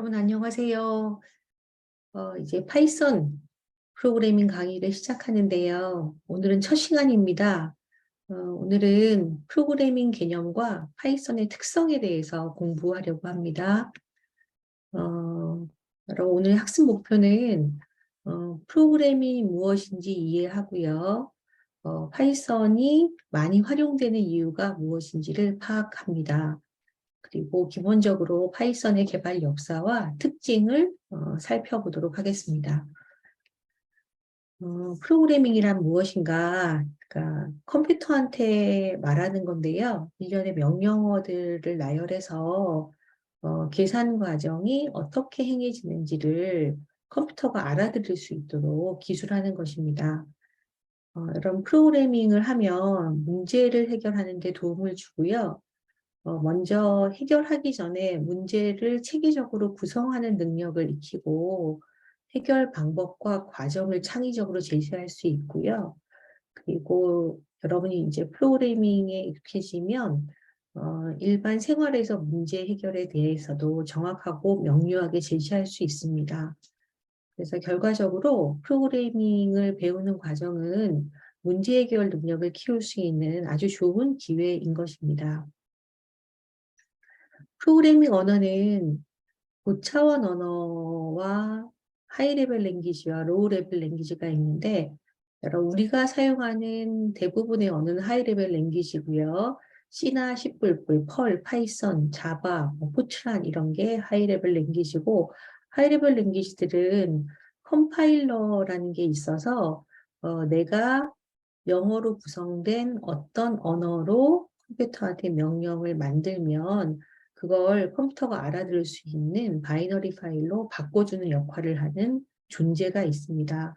여러분 안녕하세요. 이제 파이썬 프로그래밍 강의를 시작하는데요. 오늘은 첫 시간입니다. 오늘은 프로그래밍 개념과 파이썬의 특성에 대해서 공부하려고 합니다. 여러분 오늘 학습 목표는 프로그래밍이 무엇인지 이해하고요. 파이썬이 많이 활용되는 이유가 무엇인지를 파악합니다. 그리고 기본적으로 파이썬의 개발 역사와 특징을 살펴보도록 하겠습니다. 프로그래밍이란 무엇인가? 그러니까 컴퓨터한테 말하는 건데요. 일련의 명령어들을 나열해서 계산 과정이 어떻게 행해지는지를 컴퓨터가 알아들을 수 있도록 기술하는 것입니다. 이런 프로그래밍을 하면 문제를 해결하는 데 도움을 주고요. 먼저 해결하기 전에 문제를 체계적으로 구성하는 능력을 익히고 해결 방법과 과정을 창의적으로 제시할 수 있고요. 그리고 여러분이 이제 프로그래밍에 익숙해지면 일반 생활에서 문제 해결에 대해서도 정확하고 명료하게 제시할 수 있습니다. 그래서 결과적으로 프로그래밍을 배우는 과정은 문제 해결 능력을 키울 수 있는 아주 좋은 기회인 것입니다. 프로그래밍 언어는 고차원 언어와 하이레벨 랭귀지와 로우레벨 랭귀지가 있는데, 여러분 우리가 사용하는 대부분의 언어는 하이레벨 랭귀지고요. C나 C++, 펄, 파이썬, 자바, 포트란 이런 게 하이레벨 랭귀지고, 하이레벨 랭귀지들은 컴파일러라는 게 있어서 내가 영어로 구성된 어떤 언어로 컴퓨터한테 명령을 만들면 그걸 컴퓨터가 알아들을 수 있는 바이너리 파일로 바꿔주는 역할을 하는 존재가 있습니다.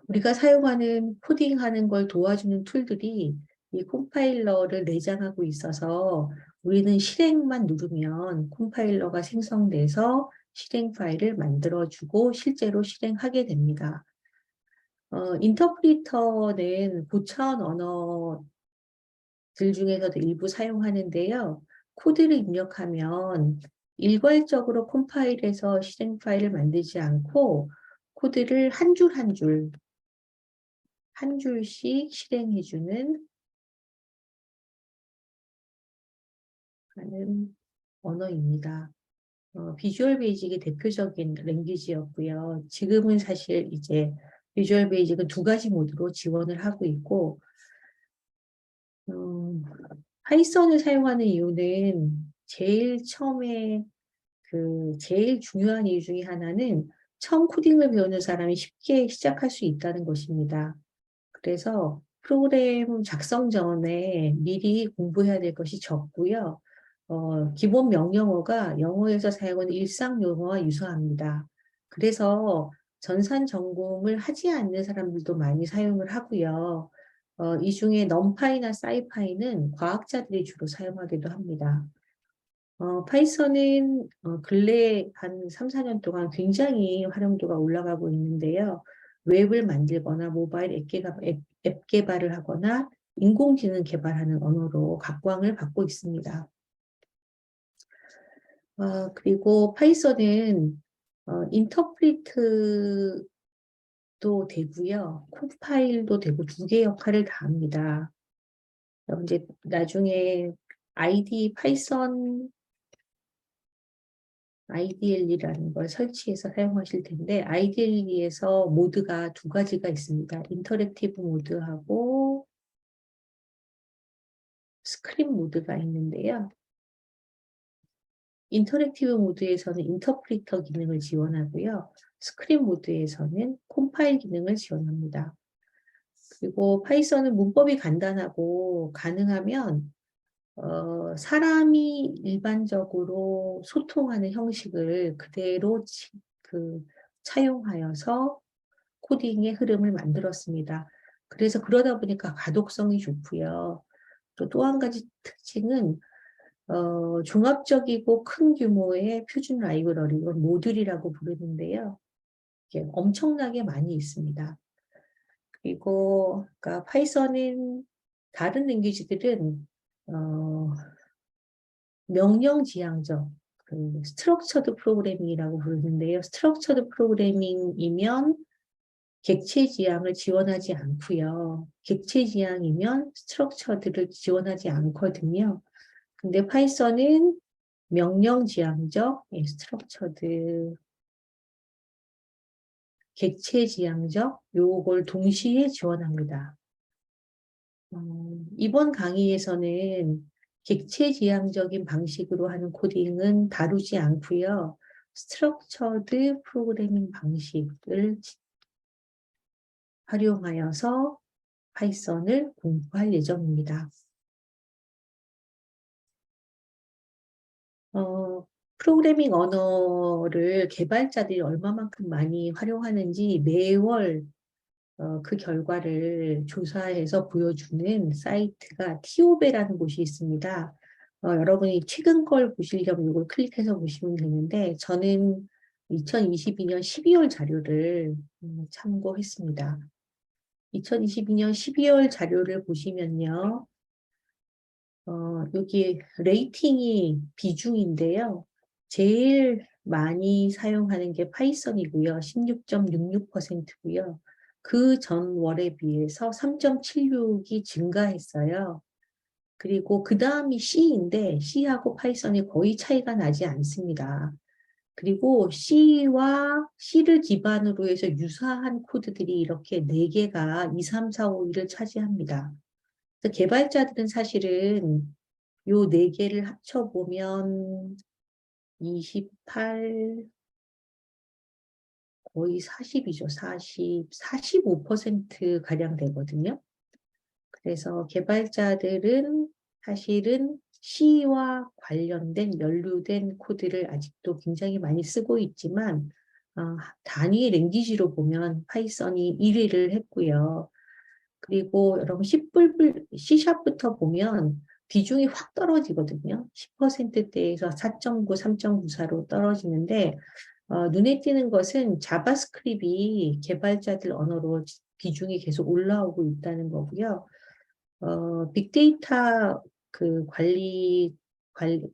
우리가 사용하는 코딩하는 걸 도와주는 툴들이 이 컴파일러를 내장하고 있어서 우리는 실행만 누르면 컴파일러가 생성돼서 실행 파일을 만들어주고 실제로 실행하게 됩니다. 인터프리터는 고차원 언어들 중에서도 일부 사용하는데요. 코드를 입력하면 일괄적으로 컴파일해서 실행 파일을 만들지 않고 코드를 한 줄 한 줄씩 실행해주는 하는 언어입니다. 비주얼 베이직이 대표적인 랭귀지였고요. 지금은 사실 이제 비주얼 베이직은 두 가지 모드로 지원을 하고 있고, 파이썬을 사용하는 이유는 제일 처음에 제일 중요한 이유 중에 하나는 처음 코딩을 배우는 사람이 쉽게 시작할 수 있다는 것입니다. 그래서 프로그램 작성 전에 미리 공부해야 될 것이 적고요. 기본 명령어가 영어에서 사용하는 일상 용어와 유사합니다. 그래서 전산 전공을 하지 않는 사람들도 많이 사용을 하고요. 이 중에 넘파이나 사이파이는 과학자들이 주로 사용하기도 합니다. 파이썬은 근래 한 3, 4년 동안 굉장히 활용도가 올라가고 있는데요. 웹을 만들거나 모바일 앱 개발을 하거나 인공지능 개발하는 언어로 각광을 받고 있습니다. 그리고 파이썬은 인터프리트도 되고요. 컴파일도 되고 두 개의 역할을 다 합니다. 이제 나중에 아이디 파이썬 IDLE라는 걸 설치해서 사용하실 텐데 IDLE에서 모드가 두 가지가 있습니다. 인터랙티브 모드하고 스크린 모드가 있는데요. 인터랙티브 모드에서는 인터프리터 기능을 지원하고요. 스크린 모드에서는 컴파일 기능을 지원합니다. 그리고 파이썬은 문법이 간단하고 가능하면 사람이 일반적으로 소통하는 형식을 그대로 차용하여서 코딩의 흐름을 만들었습니다. 그래서 그러다 보니까 가독성이 좋고요. 또 한 가지 특징은 종합적이고 큰 규모의 표준 라이브러리, 이건 모듈이라고 부르는데요. 이게 엄청나게 많이 있습니다. 그리고 그러니까 파이썬은 다른 랭귀지들은 명령지향적, 그 스트럭처드 프로그래밍이라고 부르는데요. 스트럭처드 프로그래밍이면 객체 지향을 지원하지 않고요. 객체 지향이면 스트럭처드를 지원하지 않거든요. 근데 파이썬은 명령 지향적, 스트럭처드, 객체 지향적 요걸 동시에 지원합니다. 이번 강의에서는 객체 지향적인 방식으로 하는 코딩은 다루지 않고요. 스트럭처드 프로그래밍 방식을 활용하여서 파이썬을 공부할 예정입니다. 프로그래밍 언어를 개발자들이 얼마만큼 많이 활용하는지 매월 그 결과를 조사해서 보여주는 사이트가 티오베라는 곳이 있습니다. 여러분이 최근 걸 보시려면 이걸 클릭해서 보시면 되는데 저는 2022년 12월 자료를 참고했습니다. 2022년 12월 자료를 보시면요. 여기 레이팅이 비중인데요. 제일 많이 사용하는 게 파이썬이고요. 16.66%고요. 그 전 월에 비해서 3.76이 증가했어요. 그리고 그 다음이 C인데 C하고 파이썬이 거의 차이가 나지 않습니다. 그리고 C를 기반으로 해서 유사한 코드들이 이렇게 4개가 2, 3, 4, 5, 1을 차지합니다. 그래서 개발자들은 사실은 요 4개를 합쳐보면 28, 거의 40이죠. 45%가량 되거든요. 그래서 개발자들은 사실은 C와 관련된 연루된 코드를 아직도 굉장히 많이 쓰고 있지만 단위 랭귀지로 보면 파이썬이 1위를 했고요. 그리고 여러분 C샵부터 보면 비중이 확 떨어지거든요. 10%대에서 4.9, 3.94로 떨어지는데 눈에 띄는 것은 자바스크립트이 개발자들 언어로 비중이 계속 올라오고 있다는 거고요. 빅데이터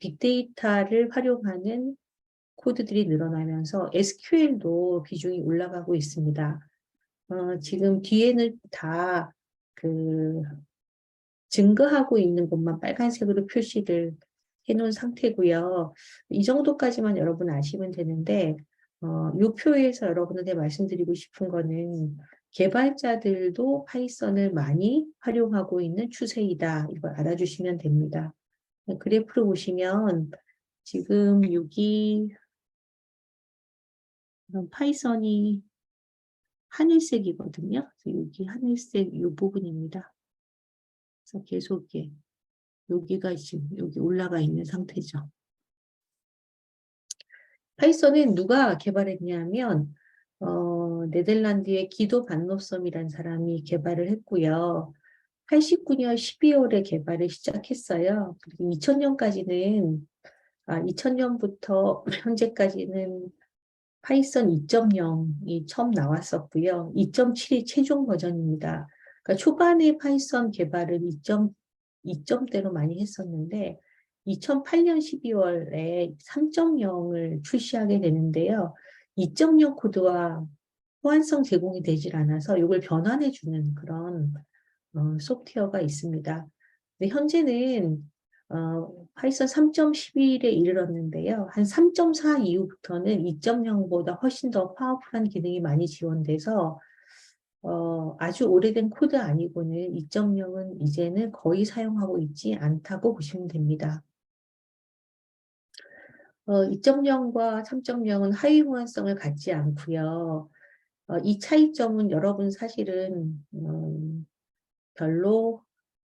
빅데이터를 활용하는 코드들이 늘어나면서 SQL도 비중이 올라가고 있습니다. 지금 뒤에는 다 증가하고 있는 것만 빨간색으로 표시를 해놓은 상태고요. 이 정도까지만 여러분 아시면 되는데, 이 표에서 여러분한테 말씀드리고 싶은 거는 개발자들도 파이썬을 많이 활용하고 있는 추세이다. 이걸 알아주시면 됩니다. 그래프를 보시면 지금 여기 파이썬이 하늘색이거든요. 그래서 여기 하늘색 이 부분입니다. 그래서 계속 여기가 지금 여기 올라가 있는 상태죠. 파이썬은 누가 개발했냐면 네덜란드의 기도 반노섬이라는 사람이 개발을 했고요. 89년 12월에 개발을 시작했어요. 그리고 2000년부터 현재까지는 파이썬 2.0이 처음 나왔었고요. 2.7이 최종 버전입니다. 그러니까 초반에 파이썬 개발을 2점대로 많이 했었는데 2008년 12월에 3.0을 출시하게 되는데요. 2.0 코드와 호환성 제공이 되질 않아서 이걸 변환해주는 그런 소프트웨어가 있습니다. 근데 현재는 파이썬 3.11에 이르렀는데요. 한 3.4 이후부터는 2.0보다 훨씬 더 파워풀한 기능이 많이 지원돼서 아주 오래된 코드 아니고는 2.0은 이제는 거의 사용하고 있지 않다고 보시면 됩니다. 2.0과 3.0은 하위 호환성을 갖지 않고요. 이 차이점은 여러분 사실은 별로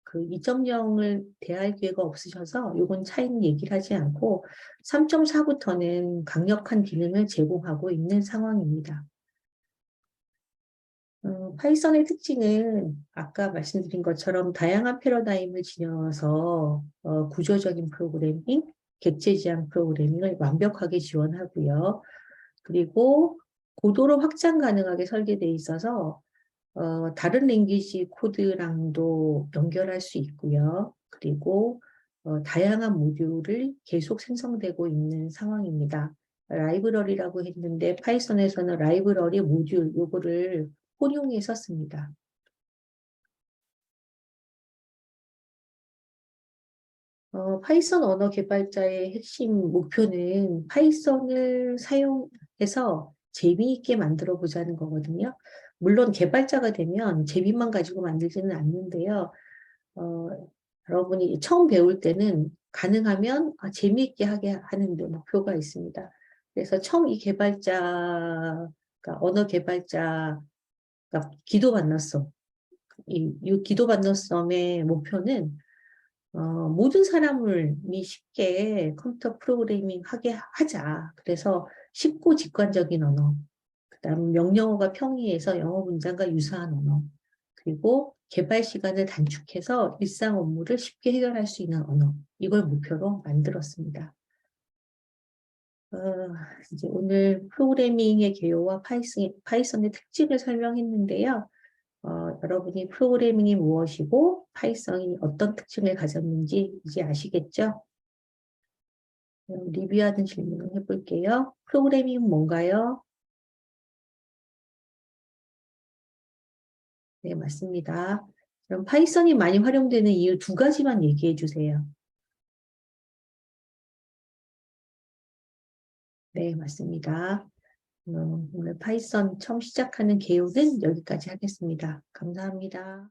그 2.0을 대할 기회가 없으셔서 이건 차이는 얘기를 하지 않고 3.4부터는 강력한 기능을 제공하고 있는 상황입니다. 파이썬의 특징은 아까 말씀드린 것처럼 다양한 패러다임을 지녀서 구조적인 프로그래밍, 객체 지향 프로그래밍을 완벽하게 지원하고요. 그리고 고도로 확장 가능하게 설계되어 있어서 다른 랭귀지 코드랑도 연결할 수 있고요. 그리고 다양한 모듈을 계속 생성되고 있는 상황입니다. 라이브러리라고 했는데 파이썬에서는 라이브러리 모듈 요거를 혼용해서 씁니다. 파이썬 언어 개발자의 핵심 목표는 파이썬을 사용해서 재미있게 만들어 보자는 거거든요. 물론 개발자가 되면 재미만 가지고 만들지는 않는데요. 어, 여러분이 처음 배울 때는 가능하면 재미있게 하게 하는 목표가 있습니다. 그래서 처음 이 개발자가 언어 개발자가 기도 만났어. 이 기도 만났음의 목표는 모든 사람을 쉽게 컴퓨터 프로그래밍 하게 하자. 그래서 쉽고 직관적인 언어, 그다음 명령어가 평이해서 영어 문장과 유사한 언어, 그리고 개발 시간을 단축해서 일상 업무를 쉽게 해결할 수 있는 언어, 이걸 목표로 만들었습니다. 어, 이제 오늘 프로그래밍의 개요와 파이썬의 특징을 설명했는데요. 여러분이 프로그래밍이 무엇이고 파이썬이 어떤 특징을 가졌는지 이제 아시겠죠? 리뷰하는 질문을 해볼게요. 프로그래밍은 뭔가요? 네, 맞습니다. 그럼 파이썬이 많이 활용되는 이유 두 가지만 얘기해 주세요. 네, 맞습니다. 오늘 파이썬 처음 시작하는 개요는 여기까지 하겠습니다. 감사합니다.